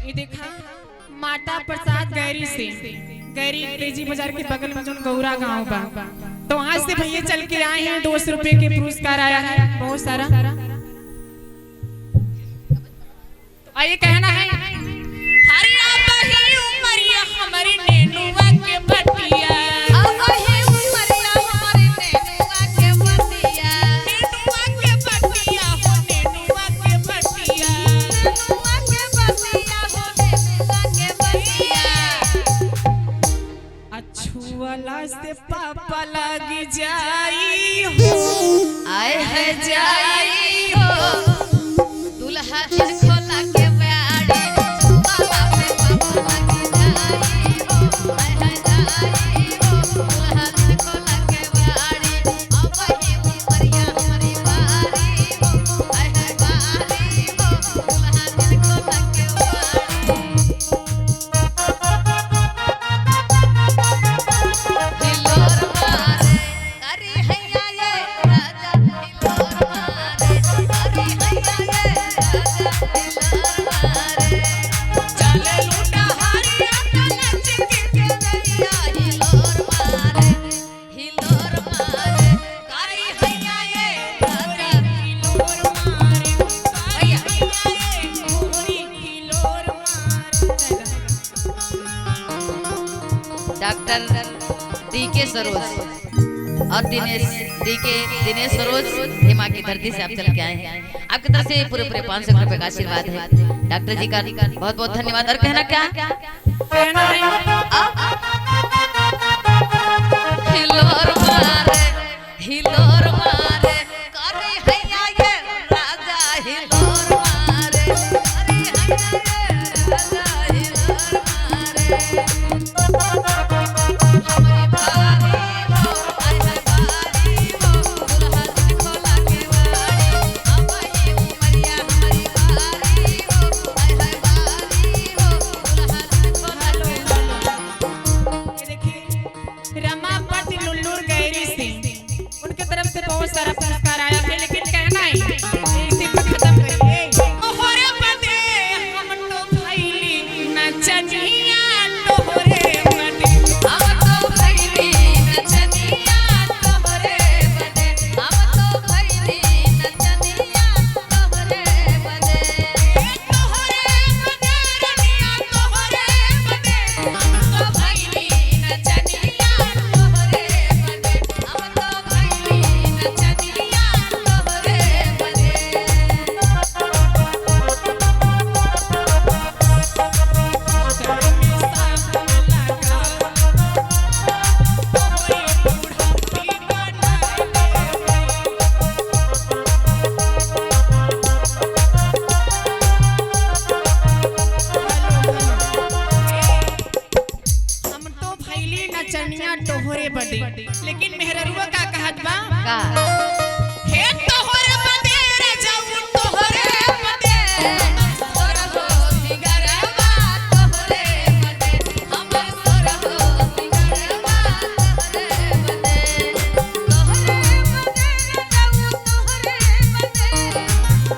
ये देखा माता प्रसाद गैरी से गैरी तेजी बाजार के बगल में जो गौरा गांव बा, तो वहां से भैया चल के आए हैं। 200 रुपए के पुरस्कार आया है बहुत सारा। तो आइए कहना है हरे आबही उमरिया हमारी नेनुआ के बटिया, आबही उमरिया हमारी नेनुआ के बटिया, नेनुआ के बटिया हो नेनुआ के बटिया, नेनुआ के बटिया हो नेनुआ के बटिया। अछुअला से पापा लगी जाई हो, आए है जाई हो दुल्हा दिल खोला के बाड़ी, बाबा पे पापा लगी जाई हो, आए है जाई हो दुल्हा दिल खोला के बाड़ी, आबही उमरिया हमारी बारी हो, आए है बारी हो दुल्हा दिल खोला के बाड़ी। हिलोर मारे अरे हैया ये राजा हिलोर मारे, अरे हैया ये राजा हिलोर मारे, चले लूटा हारिया नच के नैया हिलोर मारे, हिलोर मारे अरे हैया ये राजा हिलोर मारे, हैया गोरी हिलोर मारे। डॉक्टर डीके सरोज और दिनेश सरोज हेमा की धरती से आप चल के आए हैं। आपकी तरफ से पूरे 500 रुपए का आशीर्वाद है। डॉक्टर जी का बहुत बहुत धन्यवाद। और कहना क्या कहना है हिलोर मारे, हिलोर मारे करे हैया ये राजा हिलोर मारे, करे हैया ये राजा हिलोर मारे। हमारी बारी हो आए है बारी हो दुल्हा दिल खोला के बाड़ी, आबही उमरिया हमारी बारी हो आए है बारी हो दुल्हा दिल खोला के बाड़ी। ये देखिए रमापति लुल्लुर गैरी से उनके तरफ से बहुत सारा पुरस्कार आया है, लेकिन कहना है इसी पे खत्म करिए। तोहरे बदे हम तो भइली नचनिया, तोहरे बदे हम तो भइली नचनिया तोहरे बदे, हम तो भइली नचनिया तोहरे बदे, तोहरे बदे रनिया तोहरे बदे हम तो भइली नचनिया तोहरे बदे, हम तो भइली नचनिया तोहरे बदे। चनिया टोहरे बदे, लेकिन मेहररुआ का कहत बा का हे तोहरे बदे रे जाऊ तोहरे बदे, सोरहो सिंगरवा तोहरे बदे, हमर सोरहो सिंगरवा तोहरे बदे, तोहरे बदे रे जाऊ तोहरे बदे,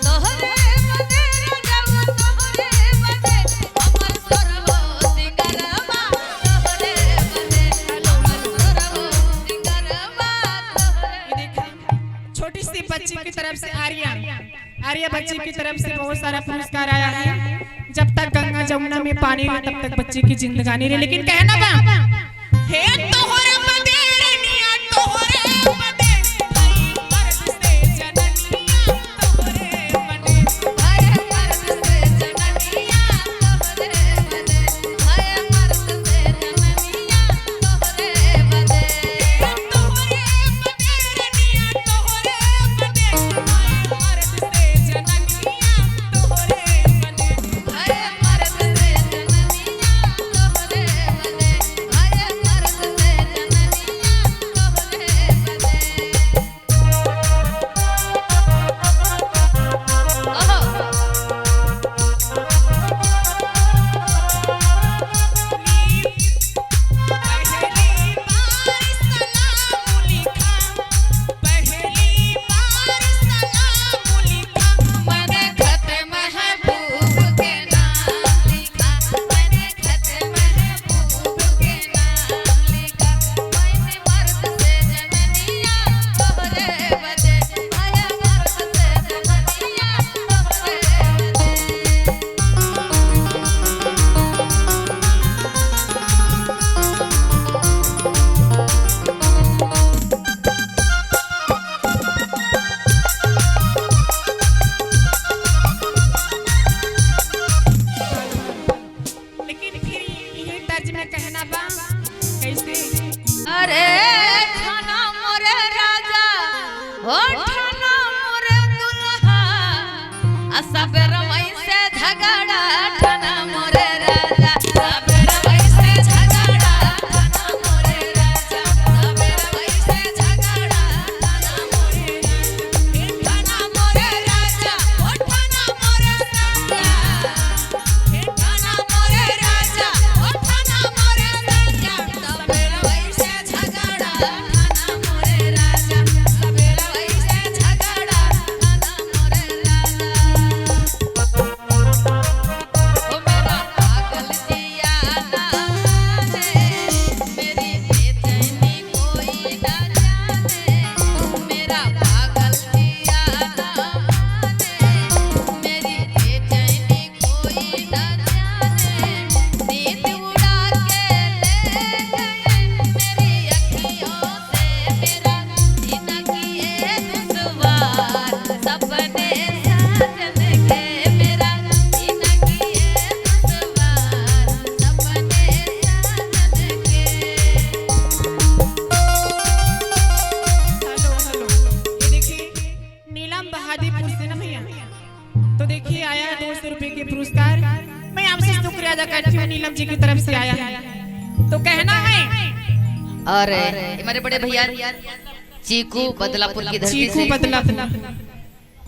तोहरे बदे रे जाऊ तोहरे बदे, हमर सोरहो सिंगरवा तोहरे बदे, हमर सोरहो सिंगरवा तोहरे। ये देखा छोटी सी बच्ची की तरफ से आर्या बच्ची की तरफ से बहुत सारा पुरस्कार आया है। जब तक गंगा जमुना में पानी रहे तब तक बच्ची की जिंदगानी रहे, लेकिन कहना बा हे तोहरे बदे रनिया तोहरे बदे, भाई मर्द से जननिया तोहरे बदे, हाय मर्द से जननिया तोहरे बदे, हाय मर्द से जननिया तोहरे बदे, तोहरे बदे रनिया तोहरे बदे, भाई मर्द से जननिया तोहरे बदे। हाय मर्द से जननिया तोहरे बदे, हाय मर्द से प्याजा करती हूँ नीलम जी की तरफ से आया है, तो कहना है। और हमारे बड़े भैया चीकू बदलापुर की धरती चीकू से बदलापुर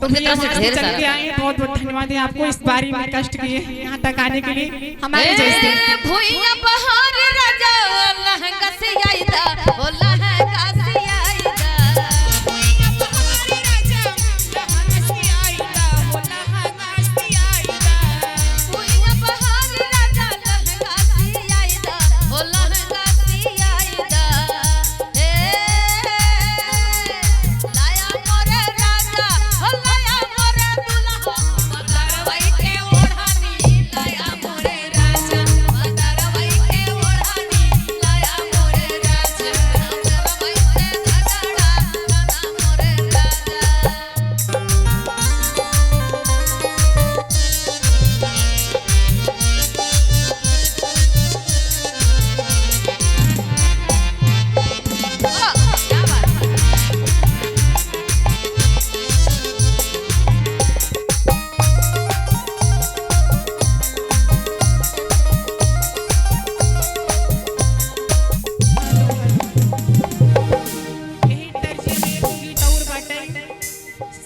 तो उनकी तरफ से यहाँ ढेर चल सारा के आए हैं। बहुत बहुत धन्यवाद है आपको इस बारी में कष्ट किए यहाँ तक आने के लिए हमारे जैसे। भुइया बहार राजा लहंगा से आईदा ओ लहंगा से आईदा भुइया बहार राजा लहंगा से आईदा हो लहंगा से आईदा भुइया बहार राजा लहंगा से आईदा ओ लहंगा से आईदा हे लाया मोरे राजा ओ लाया मोरे दुल्हा मदरवई के ओढ़नी लाया मोरे राजा मदरवई के ओढ़नी लाया मोरे राजा मदरवई के झगड़ा बना मोरे राजा। क्या बात है। यही तर्जे में एक गीत और बाटे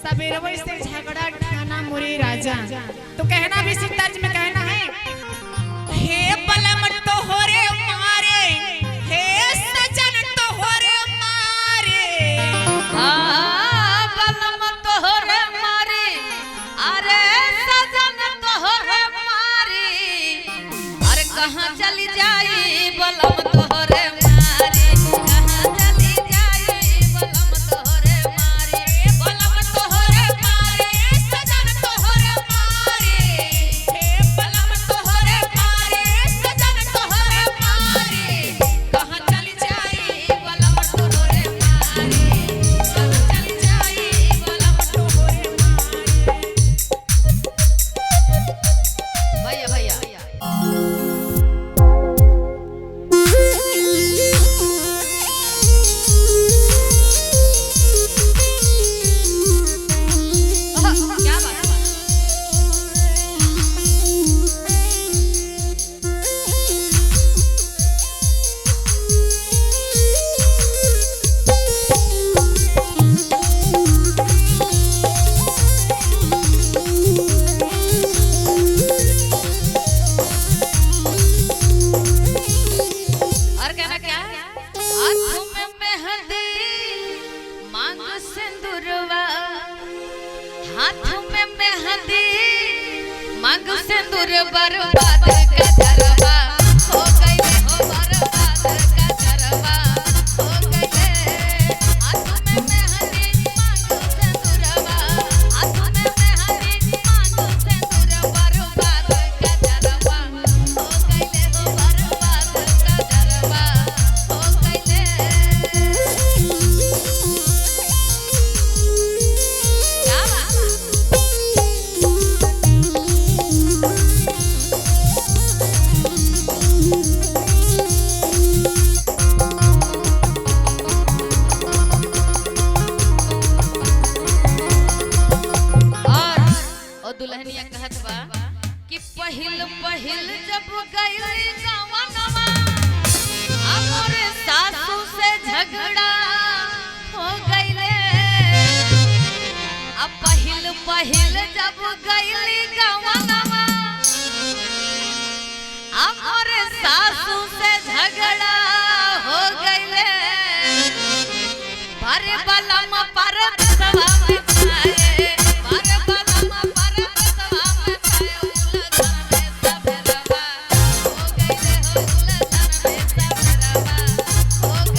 सबेरवे से झगड़ा ठाना मोरे राजा, तो कहना भी इसी तर्ज में कहना है। हे बलम तो हो रे मारे हे सजन तो हो रे मारे बलम तोहरे मारी अरे सजन तोहरे मारी अरे कहाँ चली जाई बलम तोहरे मारी कहाँ चली जाई बलम तोहरे मारी बलम तोहरे मारी सजन तोहरे मारी हे बलम तो हो रे मारे सजन तोहरे मारी कहाँ चली जाई बलम तोहरे मारी कहाँ चली जाई बलम तो हो रे मारे। भैया क्या बात है। और कहना क्या है हाथों में मेहंदी मांग सिंदूरवा हाथों में मेहंदी मांग सिंदूर बर्बाद का जरवा हो गई हो बर्बाद का जरवा हो गई हाथों में मेहंदी मांग सिंदूरवा हाथों में मेहंदी मांग सिंदूर बर्बाद का जरवा हो गई हो बर्बाद का जरवा हो गई। क्या बात और दुल्हनिया कहत बा कि पहिल पहिल जब गई गवनवा हमरे सासू से झगड़ा हो गईले अब पहिल पहिल जब गई गवनवा हमरे सासू से झगड़ा हो गईले पर बलम पर